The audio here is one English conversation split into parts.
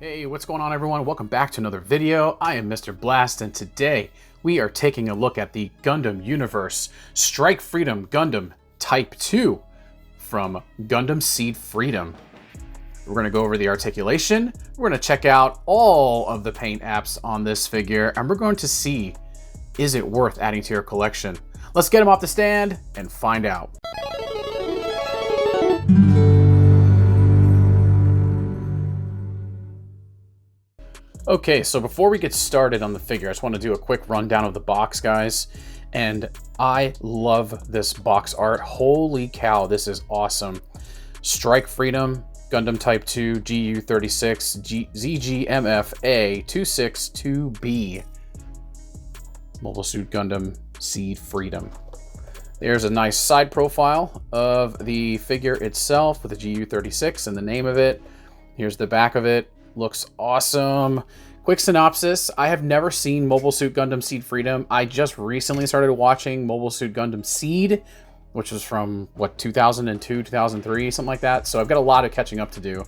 Hey, what's going on everyone? Welcome back to another video. I am Mr. Blast, and today we are taking a look at the Gundam universe Strike Freedom Gundam Type 2 from Gundam Seed Freedom. We're going to go over the articulation, we're going to check out all of the paint apps on this figure, and we're going to see, is it worth adding to your collection? Let's get him off the stand and find out. Okay, so before we get started on the figure, I just want to do a quick rundown of the box, guys. And I love this box art. Holy cow, this is awesome. Strike Freedom, Gundam Type 2, GU36, ZGMF A262B. Mobile Suit Gundam Seed Freedom. There's a nice side profile of the figure itself with the GU36 and the name of it. Here's the back of it. Looks awesome. Quick synopsis. I have never seen Mobile Suit Gundam Seed Freedom. I just recently started watching Mobile Suit Gundam Seed, which was from, what, 2002, 2003, something like that. So I've got a lot of catching up to do.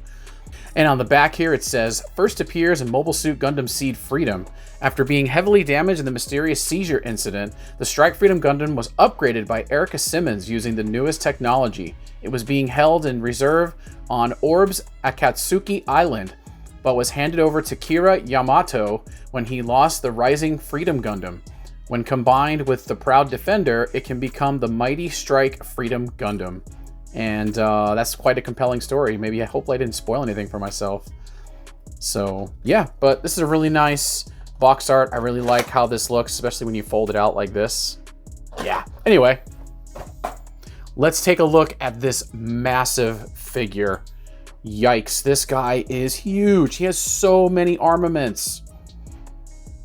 And on the back here, it says, first appears in Mobile Suit Gundam Seed Freedom. After being heavily damaged in the mysterious seizure incident, the Strike Freedom Gundam was upgraded by Erica Simmons using the newest technology. It was being held in reserve on Orb's Akatsuki Island, but was handed over to Kira Yamato when he lost the Rising Freedom Gundam. When combined with the Proud Defender, it can become the Mighty Strike Freedom Gundam. And that's quite a compelling story. Maybe I hope I didn't spoil anything for myself. So yeah, but this is a really nice box art. I really like how this looks, especially when you fold it out like this. Yeah, anyway, let's take a look at this massive figure. Yikes, this guy is huge. He has so many armaments.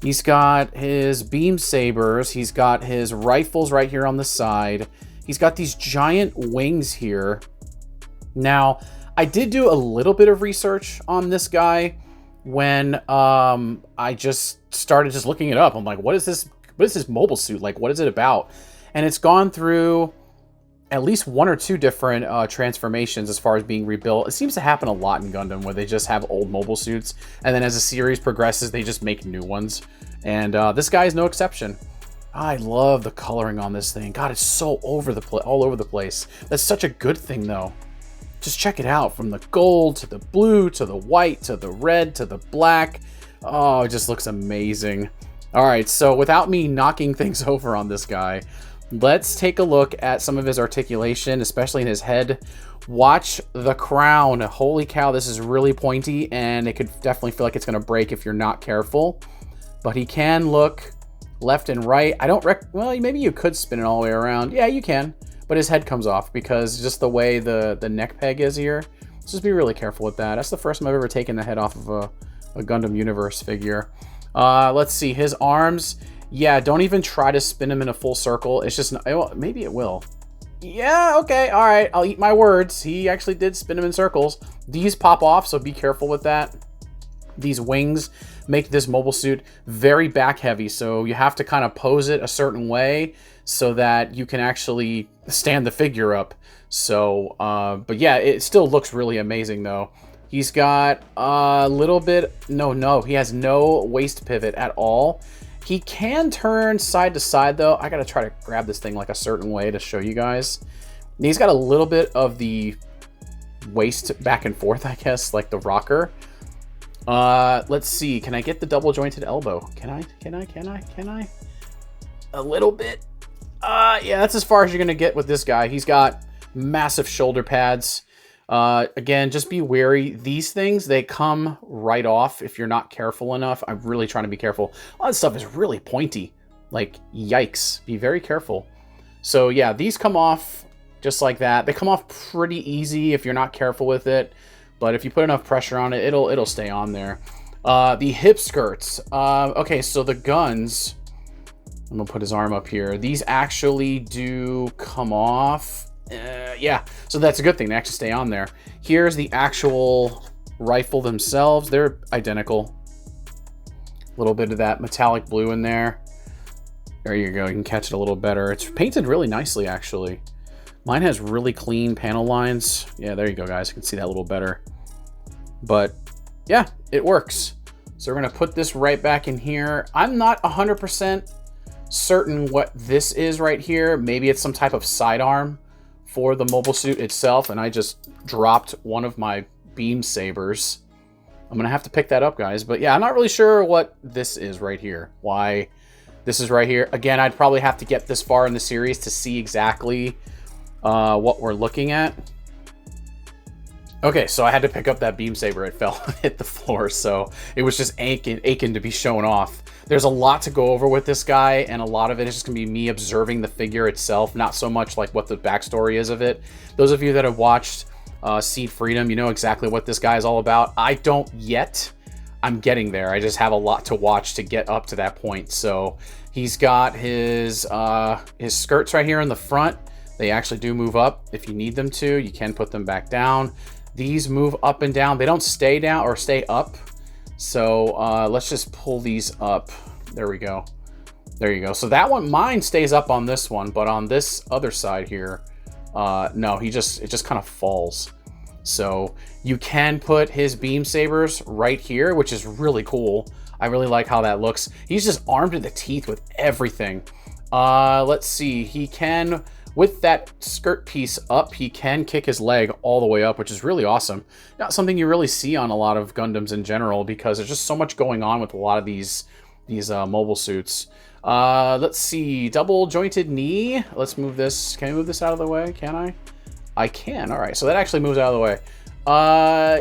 He's got his beam sabers. He's got his rifles right here on the side. He's got these giant wings here. Now, I did do a little bit of research on this guy when I just started just looking it up. I'm like, what is this? What is this mobile suit? Like, what is it about? And it's gone through at least one or two different transformations as far as being rebuilt. It seems to happen a lot in Gundam where they just have old mobile suits, and then as the series progresses, they just make new ones. And this guy is no exception. I love the coloring on this thing. God, it's so all over the place. That's such a good thing, though. Just check it out, from the gold to the blue to the white to the red to the black. Oh, it just looks amazing. All right, so without me knocking things over on this guy, let's take a look at some of his articulation, especially in his head. Watch the crown. Holy cow, this is really pointy, and it could definitely feel like it's going to break if you're not careful. But he can look left and right. Well, maybe you could spin it all the way around. Yeah, you can. But his head comes off because just the way the neck peg is here. Let's just be really careful with that. That's the first time I've ever taken the head off of a Gundam Universe figure. Let's see. His arms. Yeah, don't even try to spin him in a full circle. It's just, well, maybe it will. Yeah, okay, all right, I'll eat my words. He actually did spin him in circles. These pop off, so be careful with that. These wings make this mobile suit very back heavy, so you have to kind of pose it a certain way so that you can actually stand the figure up. So, but yeah, it still looks really amazing though. He's got a little bit, no, he has no waist pivot at all. He can turn side to side though. I gotta try to grab this thing like a certain way to show you guys. And he's got a little bit of the waist back and forth, I guess, like the rocker. Let's see. Can I get the double jointed elbow? Can I? A little bit. Yeah, that's as far as you're gonna get with this guy. He's got massive shoulder pads. Again, just be wary. These things, they come right off if you're not careful enough. I'm really trying to be careful. A lot of stuff is really pointy. Like, yikes. Be very careful. So yeah, these come off just like that. They come off pretty easy if you're not careful with it. But if you put enough pressure on it, it'll stay on there. The hip skirts. Okay, so the guns. I'm gonna put his arm up here. These actually do come off. Yeah, so that's a good thing. They actually stay on there. Here's the actual rifle themselves. They're identical. A little bit of that metallic blue in there. There you go. You can catch it a little better. It's painted really nicely, actually. Mine has really clean panel lines. Yeah, there you go, guys. You can see that a little better. But yeah, it works. So we're gonna put this right back in here. I'm not 100% certain what this is right here. Maybe it's some type of sidearm for the mobile suit itself, and I just dropped one of my beam sabers. I'm gonna have to pick that up, guys. But yeah, I'm not really sure what this is right here. Why this is right here. Again, I'd probably have to get this far in the series to see exactly what we're looking at. Okay, so I had to pick up that beam saber. It fell and hit the floor, so it was just aching to be shown off. There's a lot to go over with this guy, and a lot of it is just going to be me observing the figure itself, not so much like what the backstory is of it. Those of you that have watched Seed Freedom, you know exactly what this guy is all about. I don't yet. I'm getting there. I just have a lot to watch to get up to that point. So he's got his skirts right here in the front. They actually do move up if you need them to. You can put them back down. These move up and down. They don't stay down or stay up. So let's just pull these up. There we go. There you go. So that one, mine stays up on this one, but on this other side here, no, it just kind of falls. So you can put his beam sabers right here, which is really cool. I really like how that looks. He's just armed to the teeth with everything. Let's see. He can, with that skirt piece up, he can kick his leg all the way up, which is really awesome. Not something you really see on a lot of Gundams in general, because there's just so much going on with a lot of these mobile suits. Let's see. Double jointed knee. Let's move this. Can I move this out of the way? Can I? I can. All right. So that actually moves out of the way.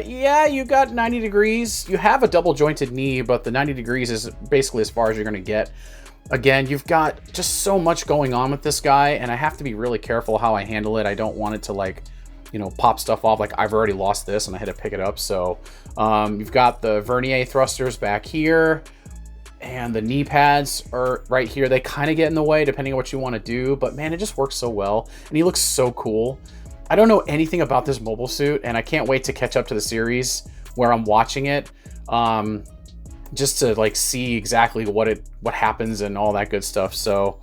Yeah, you got 90 degrees. You have a double jointed knee, but the 90 degrees is basically as far as you're going to get. Again, you've got just so much going on with this guy, and I have to be really careful how I handle it. I don't want it to, like, you know, pop stuff off. Like, I've already lost this, and I had to pick it up. So, you've got the vernier thrusters back here, and the knee pads are right here. They kind of get in the way, depending on what you want to do. But, man, it just works so well, and he looks so cool. I don't know anything about this mobile suit, and I can't wait to catch up to the series where I'm watching it. Just to like see exactly what happens and all that good stuff. So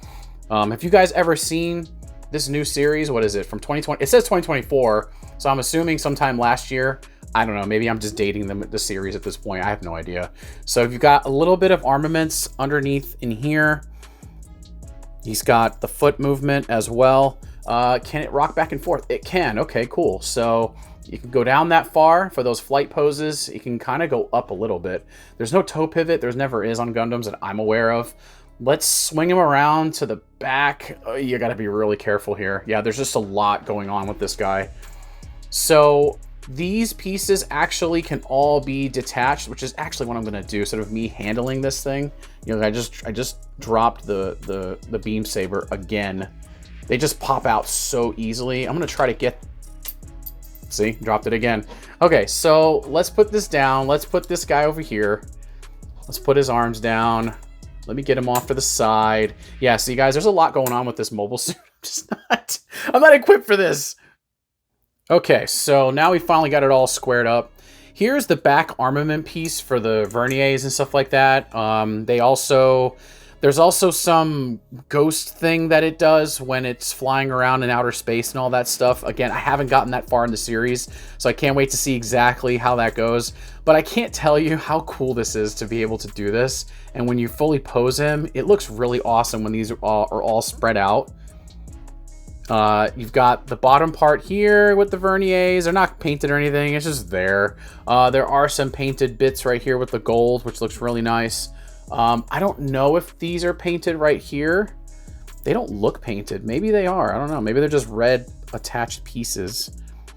have you guys ever seen this new series? What is it, from 2020? It says 2024, so I'm assuming sometime last year. I don't know, maybe I'm just dating the series at this point. I have no idea. So you've got a little bit of armaments underneath in here. He's got the foot movement as well. Can it rock back and forth? It can. Okay, cool. So you can go down that far for those flight poses. You can kind of go up a little bit. There's no toe pivot. There's never is on Gundams that I'm aware of. Let's swing him around to the back. Oh, you got to be really careful here. Yeah, there's just a lot going on with this guy. So these pieces actually can all be detached, which is actually what I'm going to do. Instead of me handling this thing, you know, I just dropped the beam saber again. They just pop out so easily. I'm going to try to get... See, dropped it again. Okay, so let's put this down. Let's put this guy over here. Let's put his arms down. Let me get him off to the side. Yeah, see, guys, there's a lot going on with this mobile suit. I'm not equipped for this. Okay, so now we finally got it all squared up. Here's the back armament piece for the verniers and stuff like that. There's also some ghost thing that it does when it's flying around in outer space and all that stuff. Again, I haven't gotten that far in the series, so I can't wait to see exactly how that goes. But I can't tell you how cool this is to be able to do this. And when you fully pose him, it looks really awesome when these are all spread out. You've got the bottom part here with the verniers. They're not painted or anything. It's just there. There are some painted bits right here with the gold, which looks really nice. I don't know if these are painted right here. They don't look painted. Maybe they are. I don't know. Maybe they're just red attached pieces.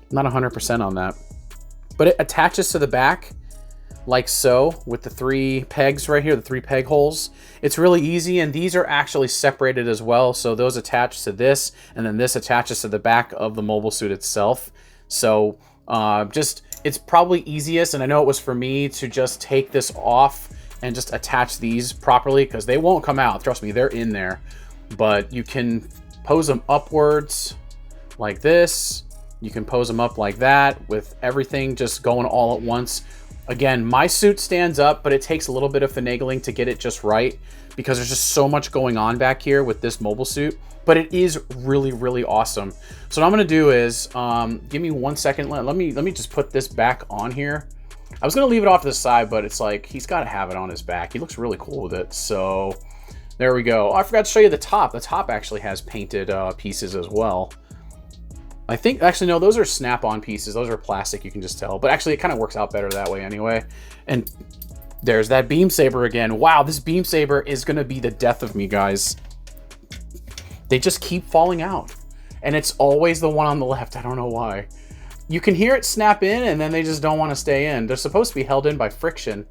I'm not 100% on that. But it attaches to the back like so with the 3 pegs right here, the 3 peg holes. It's really easy, and these are actually separated as well. So those attach to this, and then this attaches to the back of the mobile suit itself. So it's probably easiest, and I know it was for me to just take this off and just attach these properly, because they won't come out. Trust me, they're in there. But you can pose them upwards like this. You can pose them up like that, with everything just going all at once. Again, my suit stands up, but it takes a little bit of finagling to get it just right, because there's just so much going on back here with this mobile suit. But it is really, really awesome. So what I'm gonna do is, give me 1 second. Let me just put this back on here. I was going to leave it off to the side, but it's like, he's got to have it on his back. He looks really cool with it. So there we go. Oh, I forgot to show you the top. The top actually has painted pieces as well. I think, actually, no, those are snap-on pieces. Those are plastic, you can just tell. But actually, it kind of works out better that way anyway. And there's that beam saber again. Wow, this beam saber is going to be the death of me, guys. They just keep falling out. And it's always the one on the left. I don't know why. You can hear it snap in, and then they just don't want to stay in. They're supposed to be held in by friction.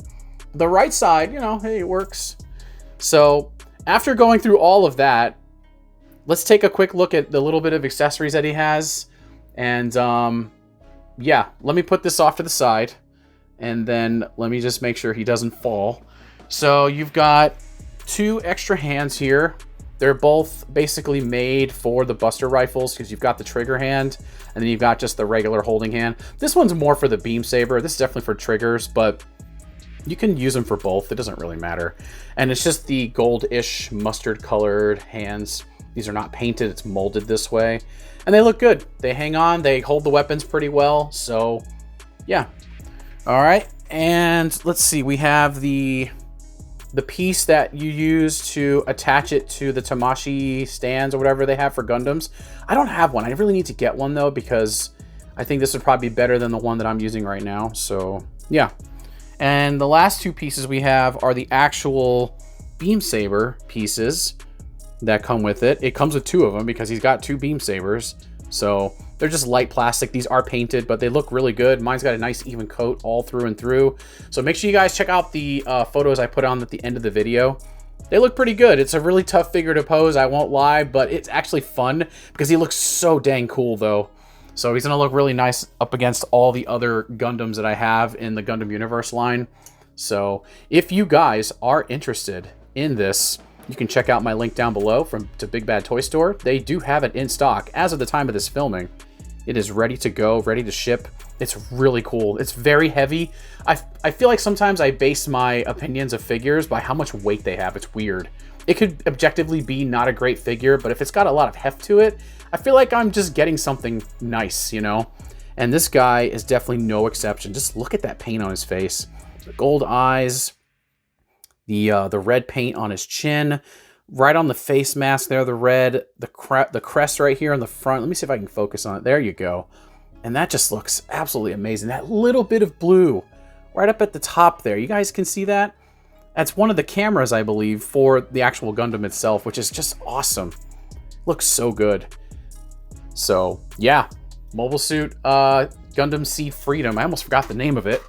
The right side, you know, hey, it works. So after going through all of that, let's take a quick look at the little bit of accessories that he has. And yeah, let me put this off to the side. And then let me just make sure he doesn't fall. So you've got 2 extra hands here. They're both basically made for the Buster rifles because you've got the trigger hand and then you've got just the regular holding hand. This one's more for the beam saber. This is definitely for triggers, but you can use them for both. It doesn't really matter. And it's just the gold-ish mustard colored hands. These are not painted. It's molded this way. And they look good. They hang on. They hold the weapons pretty well. So yeah. All right. And let's see. We have the piece that you use to attach it to the Tamashi stands or whatever they have for Gundams. I don't have one. I really need to get one though, because I think this would probably be better than the one that I'm using right now. So yeah. And the last 2 pieces we have are the actual beam saber pieces that come with it. It comes with 2 of them because he's got 2 beam sabers. So they're just light plastic. These are painted, but they look really good. Mine's got a nice even coat all through and through. So make sure you guys check out the photos I put on at the end of the video. They look pretty good. It's a really tough figure to pose, I won't lie, but it's actually fun because he looks so dang cool though. So he's gonna look really nice up against all the other Gundams that I have in the Gundam Universe line. So if you guys are interested in this, you can check out my link down below to Big Bad Toy Store. They do have it in stock as of the time of this filming. It is ready to go, ready to ship. It's really cool. It's very heavy. I feel like sometimes I base my opinions of figures by how much weight they have. It's weird. It could objectively be not a great figure, but if it's got a lot of heft to it, I feel like I'm just getting something nice, you know? And this guy is definitely no exception. Just look at that paint on his face. The gold eyes, the red paint on his chin, right on the face mask there, the red, the crest right here on the front. Let me see if I can focus on it. There you go. And that just looks absolutely amazing. That little bit of blue right up at the top there. You guys can see that? That's one of the cameras, I believe, for the actual Gundam itself, which is just awesome. Looks so good. So, yeah. Mobile Suit Gundam Seed Freedom. I almost forgot the name of it.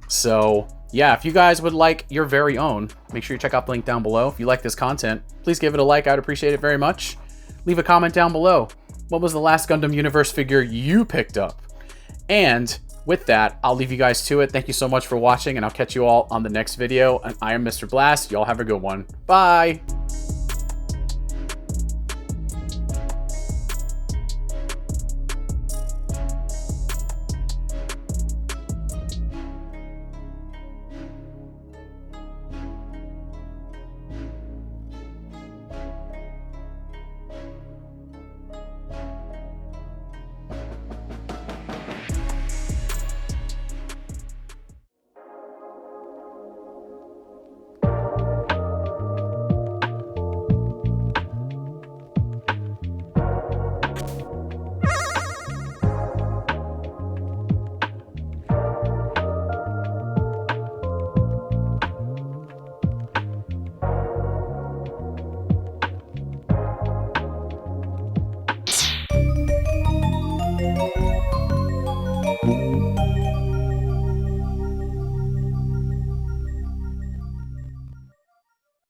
So, yeah, if you guys would like your very own, make sure you check out the link down below. If you like this content, please give it a like. I'd appreciate it very much. Leave a comment down below. What was the last Gundam Universe figure you picked up? And with that, I'll leave you guys to it. Thank you so much for watching, and I'll catch you all on the next video. And I am Mr. Blast. Y'all have a good one. Bye!